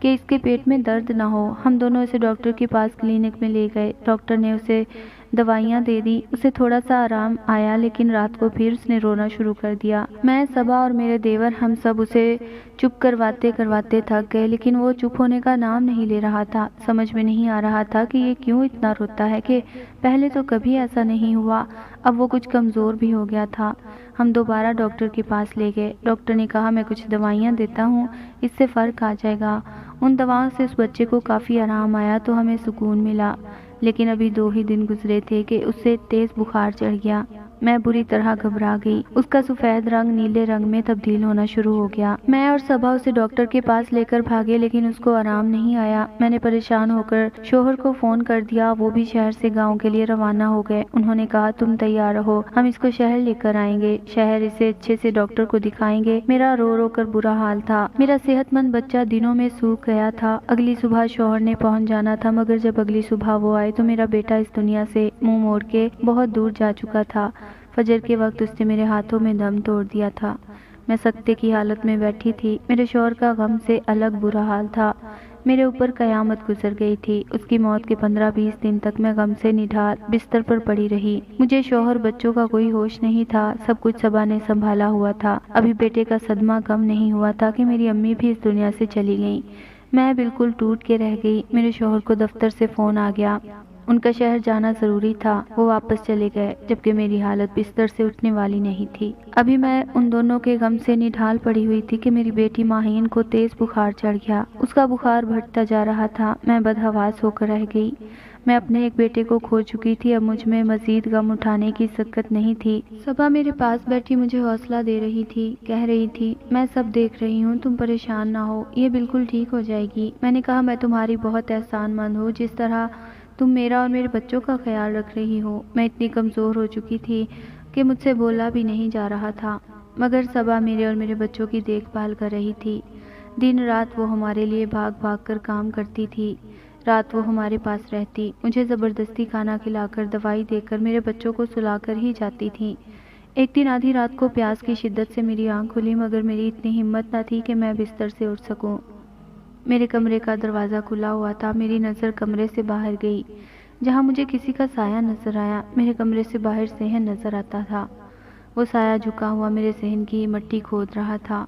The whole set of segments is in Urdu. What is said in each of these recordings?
کہ اس کے پیٹ میں درد نہ ہو۔ ہم دونوں اسے ڈاکٹر کے پاس کلینک میں لے گئے۔ ڈاکٹر نے اسے دوائیاں دے دی۔ اسے تھوڑا سا آرام آیا، لیکن رات کو پھر اس نے رونا شروع کر دیا۔ میں، صبا اور میرے دیور ہم سب اسے چپ کرواتے کرواتے تھک گئے، لیکن وہ چپ ہونے کا نام نہیں لے رہا تھا۔ سمجھ میں نہیں آ رہا تھا کہ یہ کیوں اتنا روتا ہے کہ پہلے تو کبھی ایسا نہیں ہوا۔ اب وہ کچھ کمزور بھی ہو گیا تھا۔ ہم دوبارہ ڈاکٹر کے پاس لے گئے۔ ڈاکٹر نے کہا میں کچھ دوائیاں دیتا ہوں، اس سے فرق آ جائے گا۔ ان دواؤں سے اس بچے کو کافی آرام آیا تو ہمیں سکون ملا، لیکن ابھی 2 ہی دن گزرے تھے کہ اس سے تیز بخار چڑھ گیا۔ میں بری طرح گھبرا گئی۔ اس کا سفید رنگ نیلے رنگ میں تبدیل ہونا شروع ہو گیا۔ میں اور صبا اسے ڈاکٹر کے پاس لے کر بھاگے، لیکن اس کو آرام نہیں آیا۔ میں نے پریشان ہو کر شوہر کو فون کر دیا۔ وہ بھی شہر سے گاؤں کے لیے روانہ ہو گئے۔ انہوں نے کہا تم تیار رہو، ہم اس کو شہر لے کر آئیں گے، شہر اسے اچھے سے ڈاکٹر کو دکھائیں گے۔ میرا رو رو کر برا حال تھا۔ میرا صحت مند بچہ دنوں میں سوکھ گیا تھا۔ اگلی صبح شوہر نے پہنچ جانا تھا، مگر جب اگلی صبح وہ آئے تو میرا بیٹا اس دنیا سے منہ موڑ کے بہت دور جا چکا تھا۔ فجر کے وقت اس نے میرے ہاتھوں میں دم توڑ دیا تھا۔ میں سکتے کی حالت میں بیٹھی تھی۔ میرے شوہر کا غم سے الگ برا حال تھا۔ میرے اوپر قیامت گزر گئی تھی۔ اس کی موت کے 15-20 دن تک میں غم سے نڈھال بستر پر پڑی رہی۔ مجھے، شوہر، بچوں کا کوئی ہوش نہیں تھا۔ سب کچھ صبا نے سنبھالا ہوا تھا۔ ابھی بیٹے کا صدمہ کم نہیں ہوا تھا کہ میری امی بھی اس دنیا سے چلی گئیں۔ میں بالکل ٹوٹ کے رہ گئی۔ میرے شوہر کو دفتر سے فون آ گیا۔ ان کا شہر جانا ضروری تھا۔ وہ واپس چلے گئے، جبکہ میری حالت بستر سے اٹھنے والی نہیں تھی۔ ابھی میں ان دونوں کے غم سے نڈھال پڑی ہوئی تھی کہ میری بیٹی ماہین کو تیز بخار چڑھ گیا۔ اس کا بخار بڑھتا جا رہا تھا۔ میں بدحواس ہو کر رہ گئی۔ میں اپنے ایک بیٹے کو کھو چکی تھی۔ اب مجھ میں مزید غم اٹھانے کی سکت نہیں تھی۔ صبا میرے پاس بیٹھی مجھے حوصلہ دے رہی تھی، کہہ رہی تھی میں سب دیکھ رہی ہوں، تم پریشان نہ ہو، یہ بالکل ٹھیک ہو جائے گی۔ میں نے کہا میں تمہاری بہت احسان مند ہوں، جس طرح تم میرا اور میرے بچوں کا خیال رکھ رہی ہو۔ میں اتنی کمزور ہو چکی تھی کہ مجھ سے بولا بھی نہیں جا رہا تھا، مگر صبا میرے اور میرے بچوں کی دیکھ بھال کر رہی تھی۔ دن رات وہ ہمارے لیے بھاگ بھاگ کر کام کرتی تھی۔ رات وہ ہمارے پاس رہتی، مجھے زبردستی کھانا کھلا کر، دوائی دے کر، میرے بچوں کو سلا کر ہی جاتی تھی۔ ایک دن آدھی رات کو پیاس کی شدت سے میری آنکھ کھلی، مگر میری اتنی ہمت نہ تھی کہ میں بستر سے اٹھ سکوں۔ میرے کمرے کا دروازہ کھلا ہوا تھا۔ میری نظر کمرے سے باہر گئی، جہاں مجھے کسی کا سایہ نظر آیا۔ میرے کمرے سے باہر صحن نظر آتا تھا۔ وہ سایہ جھکا ہوا میرے صحن کی مٹی کھود رہا تھا۔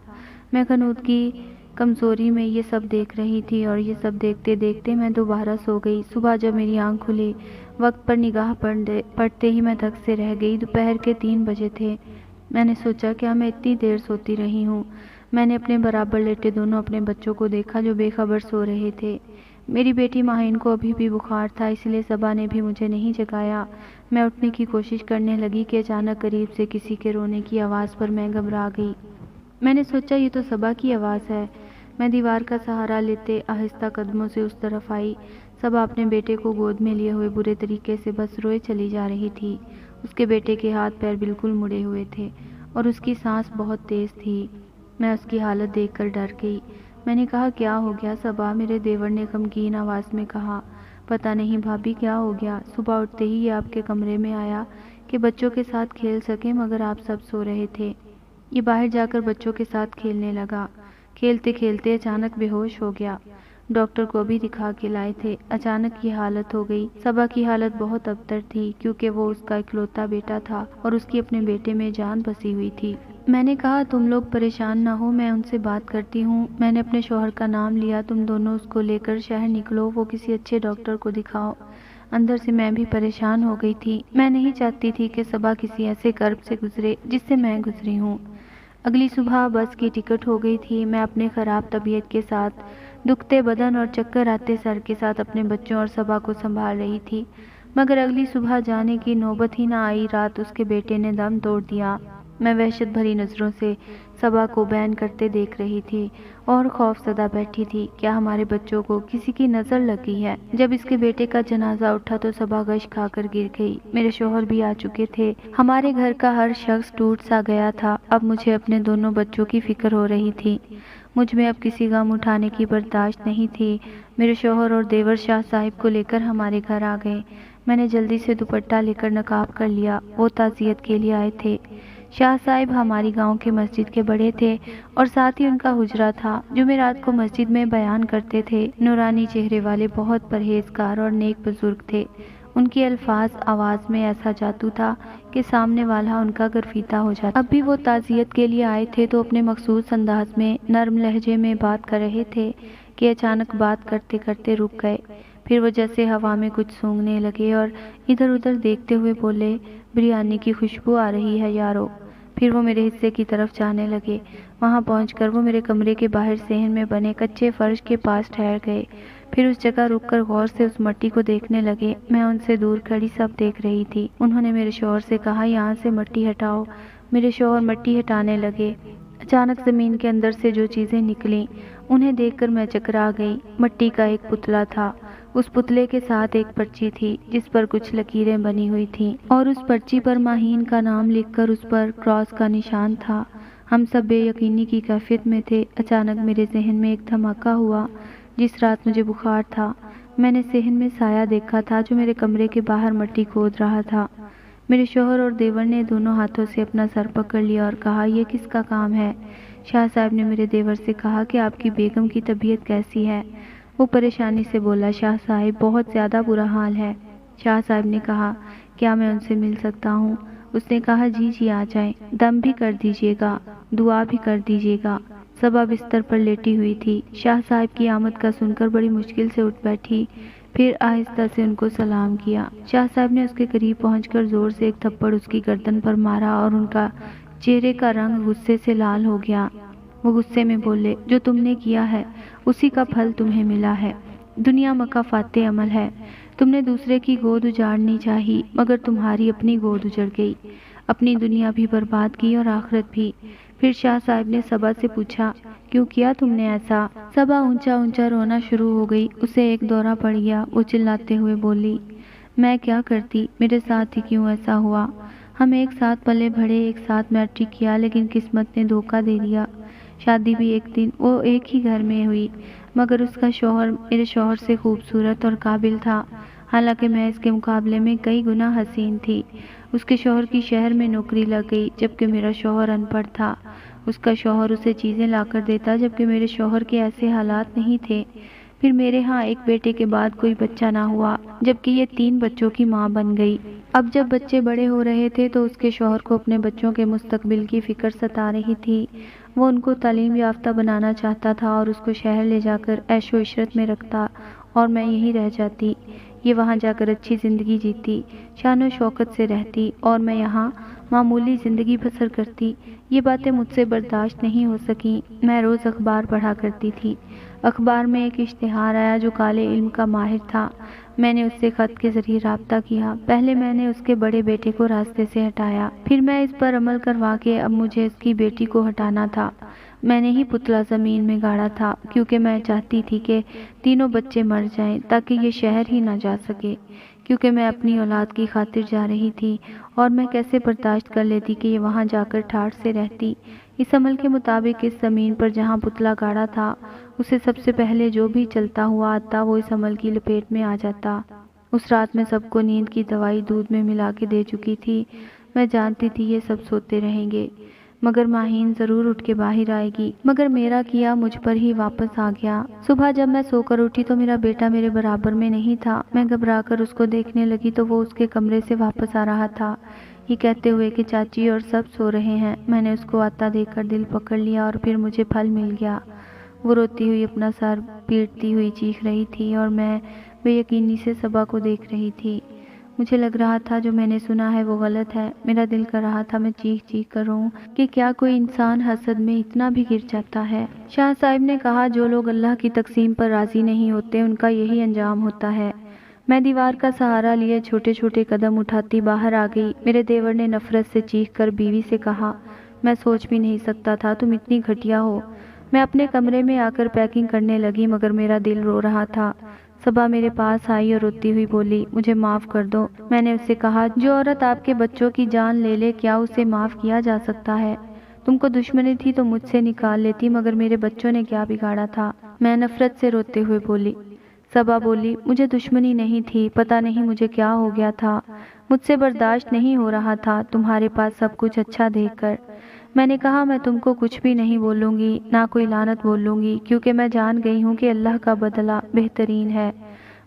میں قنوت کی کمزوری میں یہ سب دیکھ رہی تھی، اور یہ سب دیکھتے دیکھتے میں دوبارہ سو گئی۔ صبح جب میری آنکھ کھلی، وقت پر نگاہ پڑتے ہی میں دھک سے رہ گئی۔ دوپہر کے 3 بجے تھے۔ میں نے سوچا کیا میں اتنی دیر سوتی رہی ہوں۔ میں نے اپنے برابر لیٹے دونوں اپنے بچوں کو دیکھا جو بے خبر سو رہے تھے۔ میری بیٹی ماہین کو ابھی بھی بخار تھا، اس لیے صبا نے بھی مجھے نہیں جگایا۔ میں اٹھنے کی کوشش کرنے لگی کہ اچانک قریب سے کسی کے رونے کی آواز پر میں گھبرا گئی۔ میں نے سوچا یہ تو صبا کی آواز ہے۔ میں دیوار کا سہارا لیتے آہستہ قدموں سے اس طرف آئی۔ صبا اپنے بیٹے کو گود میں لیے ہوئے برے طریقے سے بس روئے چلی جا رہی تھی۔ اس کے بیٹے کے ہاتھ پیر بالکل مڑے ہوئے تھے، اور اس کی سانس بہت تیز تھی۔ میں اس کی حالت دیکھ کر ڈر گئی۔ میں نے کہا کیا ہو گیا صبا؟ میرے دیور نے غمگین آواز میں کہا۔ پتہ نہیں بھابھی کیا ہو گیا، صبح اٹھتے ہی یہ آپ کے کمرے میں آیا کہ بچوں کے ساتھ کھیل سکے، مگر آپ سب سو رہے تھے۔ یہ باہر جا کر بچوں کے ساتھ کھیلنے لگا۔ کھیلتے کھیلتے اچانک بے ہوش ہو گیا۔ ڈاکٹر کو بھی دکھا کے لائے تھے، اچانک یہ حالت ہو گئی۔ صبا کی حالت بہت ابتر تھی، کیونکہ وہ اس کا اکلوتا بیٹا تھا اور اس کی اپنے بیٹے میں جان بسی ہوئی تھی۔ میں نے کہا تم لوگ پریشان نہ ہو، میں ان سے بات کرتی ہوں۔ میں نے اپنے شوہر کا نام لیا، تم دونوں اس کو لے کر شہر نکلو، وہ کسی اچھے ڈاکٹر کو دکھاؤ۔ اندر سے میں بھی پریشان ہو گئی تھی۔ میں نہیں چاہتی تھی کہ صبا کسی ایسے کرب سے گزرے جس سے میں گزری ہوں۔ اگلی صبح بس کی ٹکٹ ہو گئی تھی۔ میں اپنے خراب طبیعت کے ساتھ، دکھتے بدن اور چکر آتے سر کے ساتھ اپنے بچوں اور صبا کو سنبھال رہی تھی، مگر اگلی صبح جانے کی نوبت ہی نہ آئی۔ رات اس کے بیٹے نے دم توڑ دیا۔ میں وحشت بھری نظروں سے صبا کو بین کرتے دیکھ رہی تھی اور خوف زدہ بیٹھی تھی۔ کیا ہمارے بچوں کو کسی کی نظر لگ گئی ہے؟ جب اس کے بیٹے کا جنازہ اٹھا تو صبا غش کھا کر گر گئی۔ میرے شوہر بھی آ چکے تھے۔ ہمارے گھر کا ہر شخص ٹوٹ سا گیا تھا۔ اب مجھے اپنے دونوں بچوں کی فکر ہو رہی تھی۔ مجھ میں اب کسی غم اٹھانے کی برداشت نہیں تھی۔ میرے شوہر اور دیور شاہ صاحب کو لے کر ہمارے گھر آ گئے۔ میں نے جلدی سے دوپٹہ لے کر نقاب کر لیا۔ وہ تعزیت کے لیے آئے تھے۔ شاہ صاحب ہماری گاؤں کے مسجد کے بڑے تھے اور ساتھ ہی ان کا حجرہ تھا جو میں رات کو مسجد میں بیان کرتے تھے۔ نورانی چہرے والے بہت پرہیزگار اور نیک بزرگ تھے۔ ان کے الفاظ آواز میں ایسا جادو تھا کہ سامنے والا ان کا گرفیتا ہو جاتا۔ اب بھی وہ تعزیت کے لیے آئے تھے تو اپنے مخصوص انداز میں نرم لہجے میں بات کر رہے تھے کہ اچانک بات کرتے کرتے رک گئے۔ پھر وہ جیسے ہوا میں کچھ سونگھنے لگے اور ادھر ادھر دیکھتے ہوئے بولے، بریانی کی خوشبو آ رہی ہے یارو۔ پھر وہ میرے حصے کی طرف جانے لگے۔ وہاں پہنچ کر وہ میرے کمرے کے باہر صحن میں بنے کچے فرش کے پاس ٹھہر گئے۔ پھر اس جگہ رک کر غور سے اس مٹی کو دیکھنے لگے۔ میں ان سے دور کھڑی سب دیکھ رہی تھی۔ انہوں نے میرے شوہر سے کہا، یہاں سے مٹی ہٹاؤ۔ میرے شوہر مٹی ہٹانے لگے۔ اچانک زمین کے اندر سے جو چیزیں نکلیں انہیں دیکھ کر میں چکرا گئی۔ مٹی کا ایک پتلا تھا، اس پتلے کے ساتھ ایک پرچی تھی جس پر کچھ لکیریں بنی ہوئی تھیں اور اس پرچی پر ماہین کا نام لکھ کر اس پر کراس کا نشان تھا۔ ہم سب بے یقینی کی کیفیت میں تھے۔ اچانک میرے ذہن میں ایک دھماکہ ہوا۔ جس رات مجھے بخار تھا میں نے صحن میں سایہ دیکھا تھا جو میرے کمرے کے باہر مٹی کھود رہا تھا۔ میرے شوہر اور دیور نے دونوں ہاتھوں سے اپنا سر پکڑ لیا اور کہا، یہ کس کا کام ہے؟ شاہ صاحب نے میرے دیور سے کہا کہ آپ کی بیگم کی طبیعت کیسی ہے؟ وہ پریشانی سے بولا، شاہ صاحب بہت زیادہ برا حال ہے۔ شاہ صاحب نے کہا، کیا میں ان سے مل سکتا ہوں؟ اس نے کہا، جی آ جائیں، دم بھی کر دیجیے گا، دعا بھی کر دیجیے گا۔ صبا بستر پر لیٹی ہوئی تھی۔ شاہ صاحب کی آمد کا سن کر بڑی مشکل سے اٹھ بیٹھی، پھر آہستہ سے ان کو سلام کیا۔ شاہ صاحب نے اس کے قریب پہنچ کر زور سے ایک تھپڑ اس کی گردن پر مارا اور ان کا چہرے کا رنگ غصے سے لال ہو گیا۔ وہ غصے میں بولے، جو تم نے کیا ہے اسی کا پھل تمہیں ملا ہے۔ دنیا مکافات عمل ہے۔ تم نے دوسرے کی گود اجاڑنی چاہی مگر تمہاری اپنی گود اجڑ گئی، اپنی دنیا بھی برباد کی اور آخرت بھی۔ پھر شاہ صاحب نے صبا سے پوچھا، کیوں کیا تم نے ایسا؟ صبا اونچا اونچا رونا شروع ہو گئی۔ اسے ایک دورہ پڑ گیا۔ وہ چلاتے ہوئے بولی، میں کیا کرتی، میرے ساتھ ہی کیوں ایسا ہوا؟ ہم ایک ساتھ پلے بڑھے، ایک ساتھ میٹرک کیا، لیکن قسمت نے دھوکہ دے دیا۔ شادی بھی ایک دن وہ ایک ہی گھر میں ہوئی مگر اس کا شوہر میرے شوہر سے خوبصورت اور قابل تھا، حالانکہ میں اس کے مقابلے میں کئی گنا حسین تھی۔ اس کے شوہر کی شہر میں نوکری لگ گئی جبکہ میرا شوہر ان پڑھ تھا۔ اس کا شوہر اسے چیزیں لا کر دیتا جبکہ میرے شوہر کے ایسے حالات نہیں تھے۔ پھر میرے ہاں ایک بیٹے کے بعد کوئی بچہ نہ ہوا جبکہ یہ 3 بچوں کی ماں بن گئی۔ اب جب بچے بڑے ہو رہے تھے تو اس کے شوہر کو اپنے بچوں کے مستقبل کی فکر ستا رہی تھی۔ وہ ان کو تعلیم یافتہ بنانا چاہتا تھا اور اس کو شہر لے جا کر عیش و عشرت میں رکھتا اور میں یہیں رہ جاتی۔ یہ وہاں جا کر اچھی زندگی جیتی، شان و شوکت سے رہتی اور میں یہاں معمولی زندگی بسر کرتی۔ یہ باتیں مجھ سے برداشت نہیں ہو سکیں۔ میں روز اخبار پڑھا کرتی تھی۔ اخبار میں ایک اشتہار آیا جو کالے علم کا ماہر تھا۔ میں نے اس سے خط کے ذریعے رابطہ کیا۔ پہلے میں نے اس کے بڑے بیٹے کو راستے سے ہٹایا، پھر میں اس پر عمل کروا کے اب مجھے اس کی بیٹی کو ہٹانا تھا۔ میں نے ہی پتلا زمین میں گاڑا تھا کیونکہ میں چاہتی تھی کہ تینوں بچے مر جائیں تاکہ یہ شہر ہی نہ جا سکے، کیونکہ میں اپنی اولاد کی خاطر جا رہی تھی اور میں کیسے برداشت کر لیتی کہ یہ وہاں جا کر ٹھاٹھ سے رہتی۔ اس عمل کے مطابق اس زمین پر جہاں پتلا گاڑا تھا اسے سب سے پہلے جو بھی چلتا ہوا آتا وہ اس عمل کی لپیٹ میں آ جاتا۔ اس رات میں سب کو نیند کی دوائی دودھ میں ملا کے دے چکی تھی۔ میں جانتی تھی یہ سب سوتے رہیں گے مگر ماہین ضرور اٹھ کے باہر آئے گی، مگر میرا کیا مجھ پر ہی واپس آ گیا۔ صبح جب میں سو کر اٹھی تو میرا بیٹا میرے برابر میں نہیں تھا۔ میں گھبرا کر اس کو دیکھنے لگی تو وہ اس کے کمرے سے واپس آ رہا تھا یہ کہتے ہوئے کہ چاچی اور سب سو رہے ہیں۔ میں نے اس کو آتا دیکھ کر دل پکڑ لیا اور پھر مجھے پھل مل گیا۔ وہ روتی ہوئی اپنا سر پیٹتی ہوئی چیخ رہی تھی اور میں بے یقینی سے صبا کو دیکھ رہی تھی۔ مجھے لگ رہا تھا جو میں نے سنا ہے وہ غلط ہے۔ میرا دل کر رہا تھا میں چیخ چیخ کر روؤں کہ کیا کوئی انسان حسد میں اتنا بھی گر جاتا ہے۔ شاہ صاحب نے کہا، جو لوگ اللہ کی تقسیم پر راضی نہیں ہوتے ان کا یہی انجام ہوتا ہے۔ میں دیوار کا سہارا لیے چھوٹے چھوٹے قدم اٹھاتی باہر آ گئی۔ میرے دیور نے نفرت سے چیخ کر بیوی سے کہا، میں سوچ بھی نہیں سکتا تھا تم اتنی گھٹیا ہو۔ میں اپنے کمرے میں آ کر پیکنگ کرنے لگی مگر میرا دل رو رہا تھا۔ صبا میرے پاس آئی اور روتی ہوئی بولی، مجھے معاف کر دو۔ میں نے اس سے کہا، جو عورت آپ کے بچوں کی جان لے لے کیا اسے معاف کیا جا سکتا ہے؟ تم کو دشمنی تھی تو مجھ سے نکال لیتی مگر میرے بچوں نے کیا بگاڑا تھا؟ میں نفرت سے روتے ہوئے بولی۔ صبا بولی، مجھے دشمنی نہیں تھی، پتہ نہیں مجھے کیا ہو گیا تھا، مجھ سے برداشت نہیں ہو رہا تھا تمہارے پاس سب کچھ اچھا دیکھ کر۔ میں نے کہا میں تم کو کچھ بھی نہیں بولوں گی، نہ کوئی لعنت بولوں گی، کیونکہ میں جان گئی ہوں کہ اللہ کا بدلہ بہترین ہے۔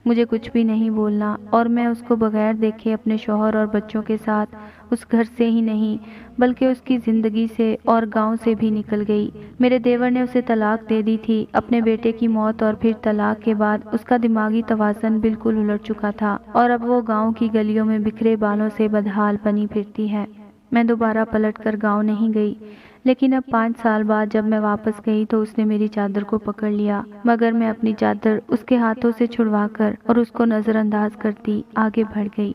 مجھے کچھ بھی نہیں بولنا، اور میں اس کو بغیر دیکھے اپنے شوہر اور بچوں کے ساتھ اس گھر سے ہی نہیں بلکہ اس کی زندگی سے اور گاؤں سے بھی نکل گئی۔ میرے دیور نے اسے طلاق دے دی تھی۔ اپنے بیٹے کی موت اور پھر طلاق کے بعد اس کا دماغی توازن بالکل الٹ چکا تھا، اور اب وہ گاؤں کی گلیوں میں بکھرے بالوں سے بدحال بنی پھرتی ہے۔ میں دوبارہ پلٹ کر گاؤں نہیں گئی، لیکن اب 5 سال بعد جب میں واپس گئی تو اس نے میری چادر کو پکڑ لیا، مگر میں اپنی چادر اس کے ہاتھوں سے چھڑوا کر اور اس کو نظر انداز کرتی آگے بڑھ گئی۔